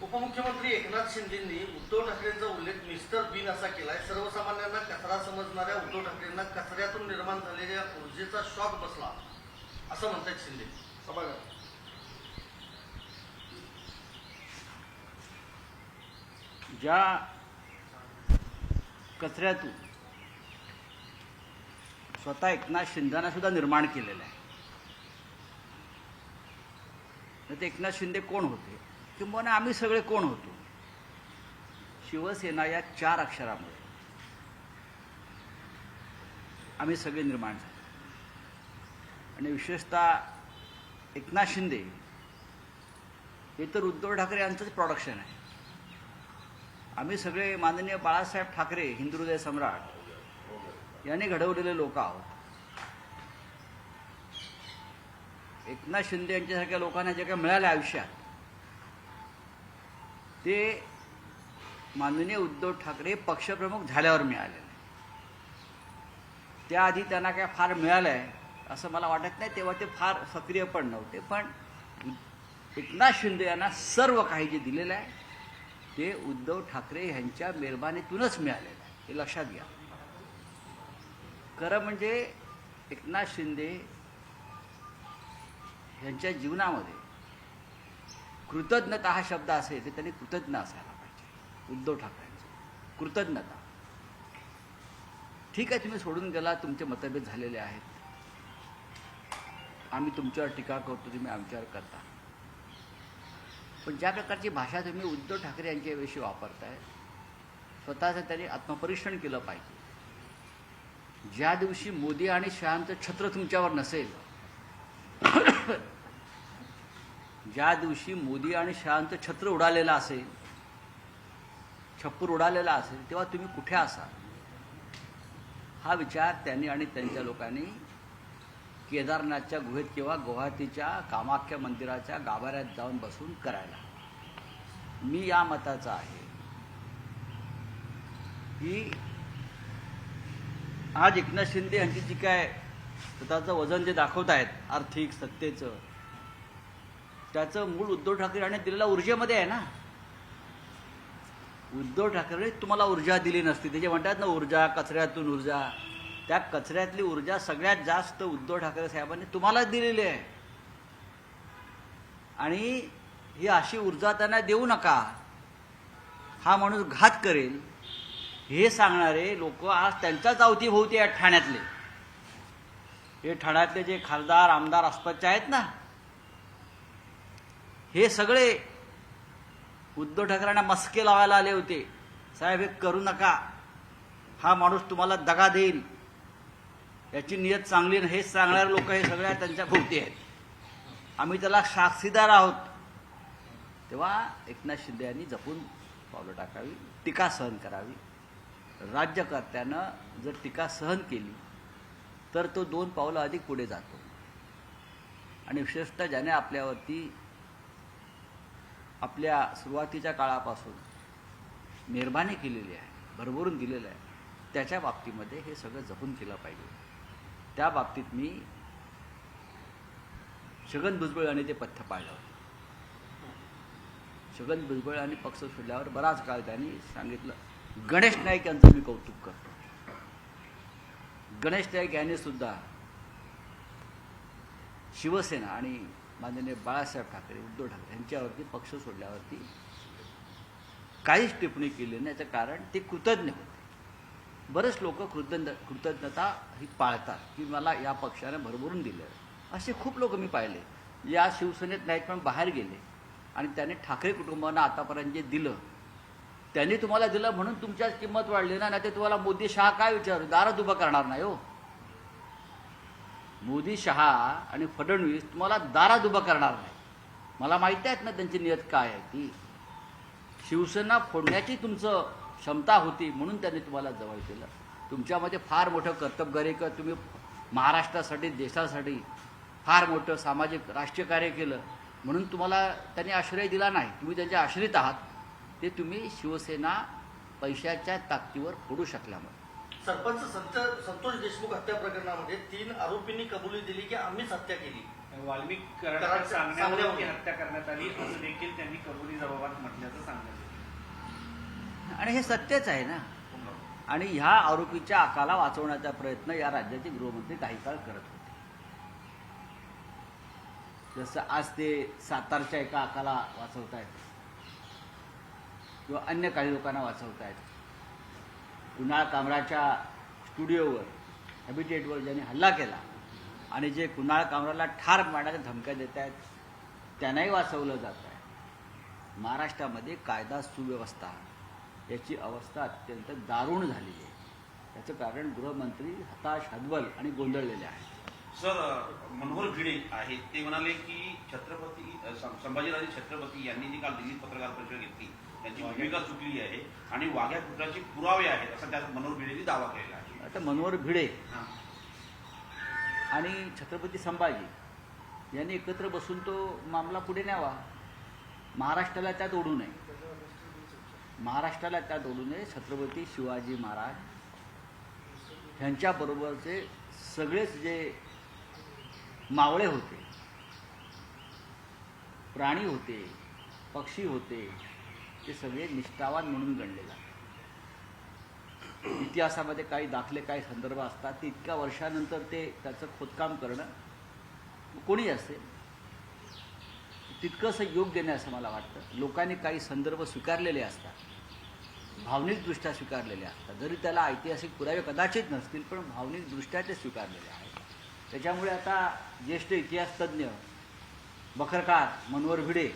उपमुख्यमंत्री एकनाथ शिंदेंनी उद्धव ठाकरेंचा उल्लेख mister bin असा केलाय. सर्वसामान्यांना कचरा समजणाऱ्या उद्धव ठाकरेंना कचऱ्यातून निर्माण झालेल्या ऊर्जेचा शॉक बसला असं म्हणतात शिंदे. ज्या कचऱ्यातून स्वतः एकनाथ शिंदेना सुद्धा निर्माण केलेलं आहे, तर एकनाथ शिंदे कोण होते किंवा आम्ही सगळे कोण होतो? शिवसेना या 4 अक्षरामुळे आम्ही सगळे निर्माण झाले. आणि विशेषतः एकनाथ शिंदे हे तर उद्धव ठाकरे यांचंच प्रोडक्शन आहे. आम्ही सगळे माननीय बाळासाहेब ठाकरे हिंदुहृदय सम्राट यांनी घडवलेले लोक आहोत. एकनाथ शिंदे यांच्यासारख्या लोकांना जे काही मिळालं आयुष्यात ते माननीय उद्धव ठाकरे पक्षप्रमुख झाल्यावर मिळालेलं आहे. त्याआधी त्यांना काय फार मिळालं आहे असं मला वाटत नाही. तेव्हा ते फार सक्रिय पण नव्हते. पण एकनाथ शिंदे यांना सर्व काही जे दिलेलं आहे ते उद्धव ठाकरे यांच्या मेहरबानीतूनच मिळालेलं आहे, हे लक्षात घ्या. खरं म्हणजे एकनाथ शिंदे यांच्या जीवनामध्ये कृतज्ञता हा शब्द असेल तर त्यांनी कृतज्ञ असायला पाहिजे. उद्धव ठाकरेंचं कृतज्ञता. ठीक आहे, तुम्ही सोडून गेला, तुमचे मतभेद झालेले आहेत, आम्ही तुमच्यावर टीका करतो, तुम्ही आमच्यावर करता. पण ज्या प्रकारची भाषा तुम्ही उद्धव ठाकरे यांच्याविषयी वापरताय, स्वतःचं त्यांनी आत्मपरीक्षण केलं पाहिजे. ज्या दिवशी मोदी आणि शहांचं छत्र तुमच्यावर नसेल, ज्या दिवशी मोदी आणि शहांचं छत्र उडालेलं असेल, छप्पर उडालेला असेल, तेव्हा तुम्ही कुठे असाल? हा विचार त्यांनी आणि त्यांच्या लोकांनी केदारनाथच्या गुहेत किंवा गुवाहाटीच्या कामाख्या मंदिराच्या गाभाऱ्यात जाऊन बसून करायला. मी या मताचा आहे की आज एकनाथ शिंदे यांची जी काय स्वतःचं वजन जे दाखवत आहेत आर्थिक सत्तेचं, त्याचं मूळ उद्धव ठाकरे यांनी दिलेल्या ऊर्जेमध्ये आहे ना. उद्धव ठाकरे तुम्हाला ऊर्जा दिली नसती. ते जे म्हणतात ना ऊर्जा, कचऱ्यातून ऊर्जा, त्या कचऱ्यातली ऊर्जा सगळ्यात जास्त उद्धव ठाकरे साहेबांनी तुम्हालाच दिलेली आहे. आणि ही अशी ऊर्जा त्यांना देऊ नका, हा माणूस घात करेल, हे सांगणारे लोक आज त्यांच्याच अवतीभोवती आहेत. ठाण्यातले हे ठाण्यातले जे खासदार आमदार आसपासचे आहेत ना, हे सगळे उद्धव ठाकरेंना मस्के लावायला आले होते. साहेब हे करू नका, हा माणूस तुम्हाला दगा देईल, याची नियत चांगली नाही, हेच सांगणारे लोक हे सगळ्या त्यांच्या भोवती आहेत. आम्ही त्याला साक्षीदार आहोत. तेव्हा एकनाथ शिंदे यांनी जपून पावलं टाकावी, टीका सहन करावी. राज्यकर्त्यानं जर टीका सहन केली तर तो 2 पावलं अधिक पुढे जातो. आणि विशेषतः ज्याने आपल्यावरती आपल्या सुरुवातीच्या काळापासून मेहरबानी केलेली आहे, भरभरून दिलेलं आहे, त्याच्या बाबतीमध्ये हे सगळं जपून केलं पाहिजे. त्या बाबतीत मी छगन भुजबळ यांनी ते पथ्य पाळलं. छगन भुजबळ यांनी पक्ष सोडल्यावर बराच काळ त्यांनी सांगितलं. गणेश नाईक यांचं मी कौतुक करतो. गणेश नाईक यांनी सुद्धा शिवसेना आणि माननीय बाळासाहेब ठाकरे उद्धव ठाकरे यांच्यावरती पक्ष सोडल्यावरती काहीच टिप्पणी केली नाही. याचं कारण ते कृतज्ञ होते. बरेच लोक कृतज्ञता ही पाळतात की मला या पक्षाने भरभरून दिलं. असे खूप लोक मी पाहिले या शिवसेनेत नाहीत पण बाहेर गेले आणि त्याने ठाकरे कुटुंबांना आतापर्यंत जे दिलं त्यांनी तुम्हाला दिलं म्हणून तुमच्याच किंमत वाढली ना. नाही तर तुम्हाला मोदी शहा काय विचारू, दारात उभं करणार नाही हो. मोदी शहा आणि फडणवीस तुम्हाला दारात उभं करणार नाही. मला माहिती आहेत ना त्यांची नियत काय आहे. ती शिवसेना फोडण्याची तुमचं क्षमता होती म्हणून त्यांनी तुम्हाला जवळ केलं. तुमच्यामध्ये फार मोठं कर्तबगारी कर, तुम्ही महाराष्ट्रासाठी देशासाठी फार मोठं सामाजिक राष्ट्रीय कार्य केलं म्हणून तुम्हाला त्यांनी आश्रय दिला नाही. तुम्ही त्यांचे आश्रित आहात. ते तुम्ही शिवसेना पैशाच्या ताकदीवर फोडू शकल्यामुळे. सरपंच संतोष देशमुख हत्या प्रकरणामध्ये 3 आरोपींनी कबुली दिली की आम्हीच हत्या केली. वाल्मिक कराडाच्या सांगण्यावरती हत्या करण्यात आली असं देखील त्यांनी कबुली जबाबात म्हटल्याचं सांगण्यात येतं. आणि हे सत्यच आहे ना. आणि ह्या आरोपीच्या आकाला वाचवण्याचा प्रयत्न या राज्याचे गृहमंत्री काही काळ करत होते. जसं आज ते सातारच्या एका आकाला वाचवतायत किंवा अन्य काही लोकांना वाचवतायत. कुणाल कामराच्या स्टुडिओवर हॅबिटेटवर ज्यांनी हल्ला केला आणि जे कुणाल कामराला ठार मारण्याच्या धमक्या देत आहेत त्यांनाही वाचवलं जात आहे. महाराष्ट्रामध्ये कायदा सुव्यवस्था याची अवस्था अत्यंत दारुण झालेली आहे. त्याचं कारण गृहमंत्री हताश, हतबल आणि गोंधळलेले आहेत. सर, मनोहर भिडे आहेत ते म्हणाले की छत्रपती संभाजीराजे छत्रपती यांनी जी काल दिल्लीत पत्रकार परिषद घेतली त्यांची भूमिका चुकली आहे आणि वाघ्या कुत्राचे पुरावे आहेत असा त्या मनोहर भिडेंनी दावा केलेला आहे. आता मनोहर भिडे आणि छत्रपती संभाजी यांनी एकत्र बसून तो मामला पुढे न्यावा. महाराष्ट्राला त्यात ओढू नये. महाराष्ट्राला त्यात ओढू नये. छत्रपती शिवाजी महाराज ह्यांच्याबरोबरचे सगळेच जे मावळे होते, प्राणी होते, पक्षी होते, ते सगळे निष्ठावान म्हणून गणले जातात. इतिहासामध्ये काही दाखले, काही संदर्भ असतात ते इतक्या वर्षानंतर ते त्याचं खोदकाम करणं कोणी असेल तितकंसं योग्य नाही असं मला वाटतं. लोकांनी काही संदर्भ स्वीकारलेले असतात, भावनिकदृष्ट्या स्वीकारलेले असतात. जरी त्याला ऐतिहासिक पुरावे कदाचित नसतील पण भावनिकदृष्ट्या ते स्वीकारलेले आहेत. त्याच्यामुळे आता ज्येष्ठ इतिहासतज्ञ बखरकार मनोहर भिडे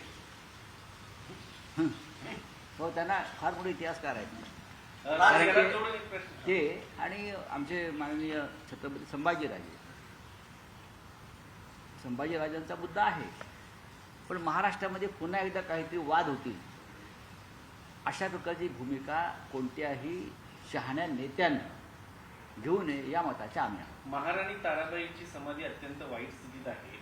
हो त्यांना फार मोठे इतिहासकार आहेत. कारण की ते आणि आमचे माननीय छत्रपती संभाजीराजांचा मुद्दा आहे. पण महाराष्ट्रामध्ये पुन्हा एकदा काहीतरी वाद होतील अशा प्रकारची भूमिका कोणत्याही शहाण्या नेत्यानं घेऊ नये या मताच्या आम्ही आहोत. महाराणी ताराबाईंची समाधी अत्यंत वाईट स्थितीत आहे.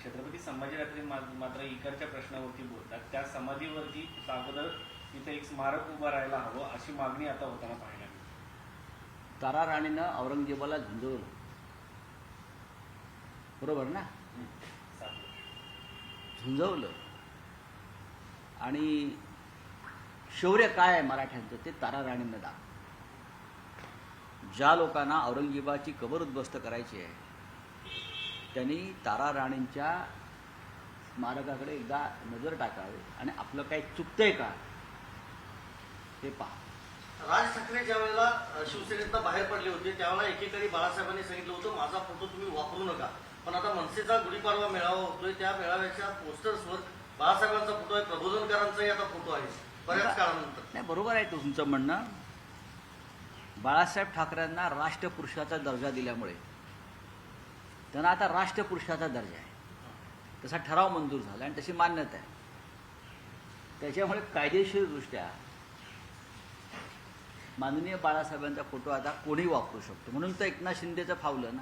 छत्रपती संभाजीराजे मात्र इकडच्या प्रश्नावरती बोलतात. त्या समाधीवरती अगोदर तिथे एक स्मारक उभं राहायला हवं अशी मागणी आता होताना पाहायला मिळते. तारा राणीनं औरंगजेबाला झुंजवलं, बरोबर ना? झुंजवलं. आणि शौर्य काय आहे मराठ्यांचं ते तारा राणीनं दाखवलं. ज्या लोकांना औरंगजेबाची कबर उद्ध्वस्त करायची आहे त्यांनी तारा राणींच्या स्मारकाकडे एकदा नजर टाकावी आणि आपलं काही चुकतंय का ते पहा. राज ठाकरे ज्या वेळेला शिवसेनेतनं बाहेर पडले होते त्यावेळेला एकेकाळी बाळासाहेबांनी सांगितलं होतं माझा फोटो तुम्ही वापरू नका. पण आता मनसेचा गुढीपाडवा मेळावा होतोय, त्या मेळाव्याच्या पोस्टर्सवर बाळासाहेबांचा फोटो आहे, प्रबोधनकारांचाही आता फोटो आहे बऱ्याच काळानंतर. नाही, बरोबर आहे तुमचं म्हणणं. बाळासाहेब ठाकरेंना राष्ट्रपुरुषाचा दर्जा दिल्यामुळे त्यांना आता राष्ट्रपुरुषाचा दर्जा आहे. तसा ठराव मंजूर झाला आणि तशी मान्यता आहे. त्याच्यामुळे कायदेशीरदृष्ट्या माननीय बाळासाहेबांचा फोटो आता कोणीही वापरू शकतो. म्हणून तर एकनाथ शिंदेचं फावलं ना,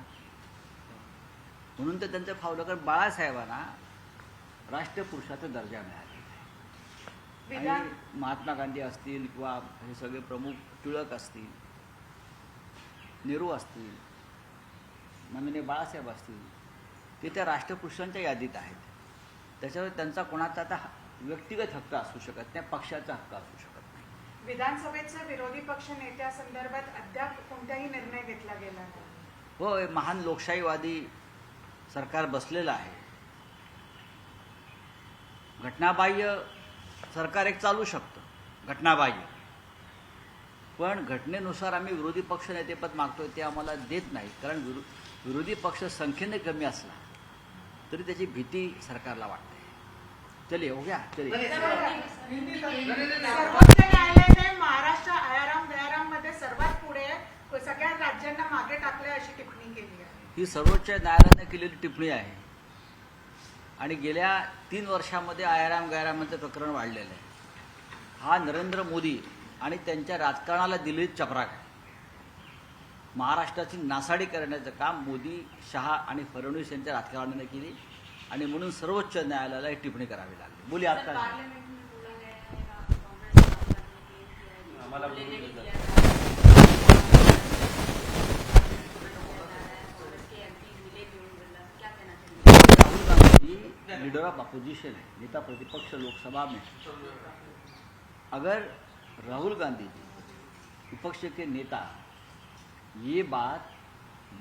म्हणून तर त्यांचं फावलं कारण बाळासाहेबांना राष्ट्रपुरुषाचा दर्जा मिळाला. आणि महात्मा गांधी असतील किंवा हे सगळे प्रमुख, टिळक असतील, नेहरू असतील, माननीय बाळासाहेब असतील, ते त्या राष्ट्रपुरुषांच्या यादीत आहेत. त्याच्यावर त्यांचा कोणाचा आता व्यक्तिगत हक्क असू शकत नाही, पक्षाचा हक्क असू शकत नाही. विधानसभेचे विरोधी पक्ष नेत्यासंदर्भात अद्याप कोणताही निर्णय घेतला गेला नाही. होय, महान लोकशाहीवादी सरकार बसलेलं आहे. घटनाबाह्य सरकार एक चालू शकतं, घटनाबाह्य. पण घटनेनुसार आम्ही विरोधी पक्ष नेतेपद मागतोय ते आम्हाला देत नाही. कारण विरोधी पक्ष संख्येने कमी असला तरी त्याची भीती सरकारला वाटते. चलिए हो गया, चलिए. सर्वोच्च न्यायालयाने महाराष्ट्र आयाराम गयाराम मध्ये सर्वात पुढे सगळ्या राज्यांना मागे टाकले अशी टिप्पणी केली आहे. ही सर्वोच्च न्यायालयाने केलेली टिप्पणी आहे. आणि गेल्या 3 वर्षामध्ये आयाराम गयारामांचं प्रकरण वाढलेलं आहे. हा नरेंद्र मोदी आणि त्यांच्या राजकारणाला दिलेली चपराक आहे. महाराष्ट्राची नासाडी करण्याचं काम मोदी, शहा आणि फडणवीस यांच्या राजकारणाने केली आणि म्हणून सर्वोच्च न्यायालयाला ही टिप्पणी करावी लागली. बोलिए आपका. आम्हाला राहुल लीडर ऑफ अपोजिशन है, नेता प्रतिपक्ष लोकसभा में। अगर राहुल गांधी जी विपक्ष के नेता ये बात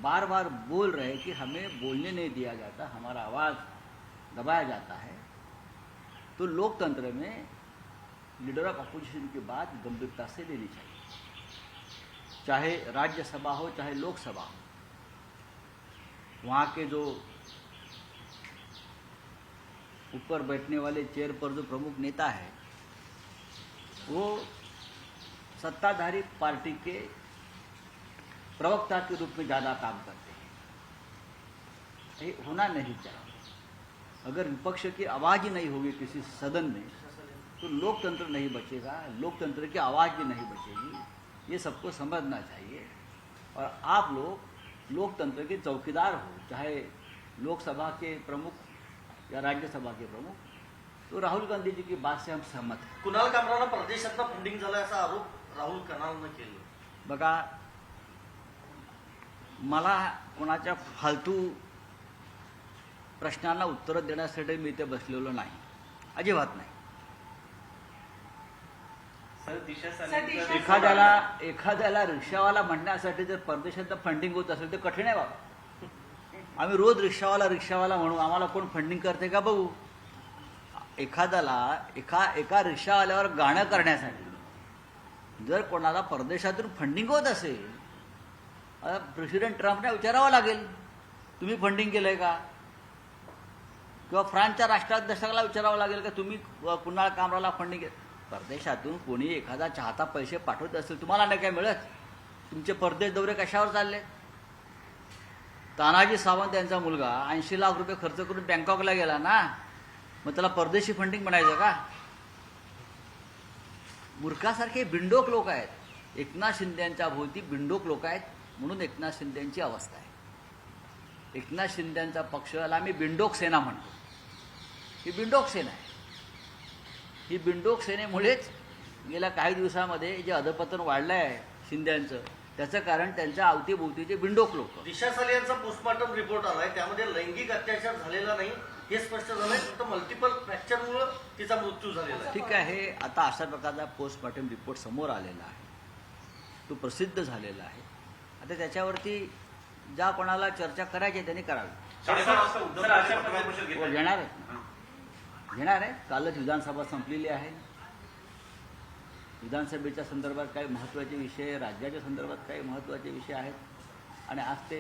बार बार बोल रहे हैं कि हमें बोलने नहीं दिया जाता, हमारा आवाज़ दबाया जाता है, तो लोकतंत्र में लीडर ऑफ अपोजिशन की बात गंभीरता से लेनी चाहिए। चाहे राज्यसभा हो चाहे लोकसभा हो, वहाँ के जो ऊपर बैठने वाले चेयर पर जो प्रमुख नेता है वो सत्ताधारी पार्टी के प्रवक्ता के रूप में ज़्यादा काम करते हैं। ये होना नहीं चाहिए। अगर विपक्ष की आवाज़ ही नहीं होगी किसी सदन में तो लोकतंत्र नहीं बचेगा, लोकतंत्र की आवाज़ भी नहीं बचेगी। ये सबको समझना चाहिए। और आप लोग लोकतंत्र के चौकीदार हो, चाहे लोकसभा के प्रमुख या राज्यसभा के प्रमुख। तो राहुल गांधी जी की बात से हम सहमत हैं। कुणाल कामराला परदेशातनं फंडिंग झालं असा आरोप राहुल कनालनं केला. बघा, मला कोणाच्या फालतू प्रश्नांना उत्तर देण्यासाठी मी इथे बसलेलो नाही, अजिबात नाही. सर दिशा सर, साली दिशा- एखाद्याला रिक्षावाला म्हणण्यासाठी जर परदेशात फंडिंग होत असेल तर कठीण आहे बाबा. आम्ही रोज रिक्षावाला म्हणू, आम्हाला कोण फंडिंग करते का बघू. एका रिक्षावाल्यावर गाणं करण्यासाठी जर कोणाला परदेशातून फंडिंग होत असेल, प्रेसिडेंट ट्रम्पने विचारावं लागेल तुम्ही फंडिंग केलंय का, किंवा फ्रान्सच्या राष्ट्राध्यक्षाला विचारावं लागेल का तुम्ही कुणाल कामराला फंडिंग केलं. परदेशातून कोणी एखादा चाहता पैसे पाठवत असेल, तुम्हाला नाही काय मिळत. तुमचे परदेश दौरे कशावर चालले. तानाजी सावंत यांचा मुलगा 80 लाख रुपये खर्च करून बँकॉकला गेला ना, मग त्याला परदेशी फंडिंग म्हणायचं का. मूर्खासारखे बिंडोक लोक आहेत. एकनाथ शिंदेच्या भोवती बिंडोक लोक आहेत, म्हणून एकनाथ शिंदेची अवस्था आहे. एकनाथ शिंदेचा पक्षाला आम्ही बिंडोक सेना म्हणतो. ही बिंडोक सेना आहे. ही बिंडोक सेनेमुळेच गेल्या काही दिवसामध्ये जे अधपतन वाढलं आहे शिंदेचं, त्याचं कारण त्यांच्या अवतीभोवतीचे बिंडोक लोक. दिशा सालियांचा पोस्टमॉर्टम रिपोर्ट आलाय, त्यामध्ये लैंगिक अत्याचार झालेला नाही हे स्पष्ट झालंय, फक्त मल्टिपल फ्रॅक्चरमुळे तिचा मृत्यू झालेला आहे. ठीक आहे, आता अशा प्रकारचा पोस्टमॉर्टम रिपोर्ट समोर आलेला आहे, तो प्रसिद्ध झालेला आहे. आता त्याच्यावरती ज्या कोणाला चर्चा करायची त्यांनी करावी. 7:30 वाजता उद्धव सर, ठाकरे अशा पत्रकार परिषद घेत आहेत. घेणार आहेत, घेणार आहे. कालच विधानसभा संपलेली आहे. विधानसभेच्या संदर्भात काही महत्त्वाचे विषय, राज्याच्या संदर्भात काही महत्त्वाचे विषय आहेत, आणि आज ते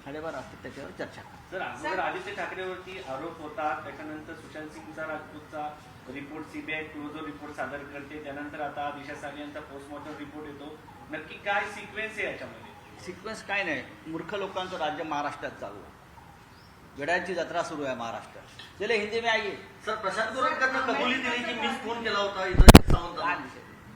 12:30 वाजता त्याच्यावर चर्चा करा. सर, अगोदर आदित्य ठाकरेवरती आरोप होता, त्याच्यानंतर सुशांत सिंगचा राजपूतचा रिपोर्ट सीबीआय क्लोजर रिपोर्ट सादर करते, त्यानंतर आता दिशा साली यांचा पोस्टमॉर्टम रिपोर्ट येतो. नक्की काय सिक्वेन्स आहे याच्यामध्ये. सिक्वेन्स काय नाही, मूर्ख लोकांचं राज्य महाराष्ट्रात चालू आहे. वेड्यांची जत्रा सुरू आहे महाराष्ट्रात. चले हिंदी में आइए. सर, प्रशांत गोरटकरनं कबुली दिली की मीच फोन केला होता इथं सावंत. काय विषय?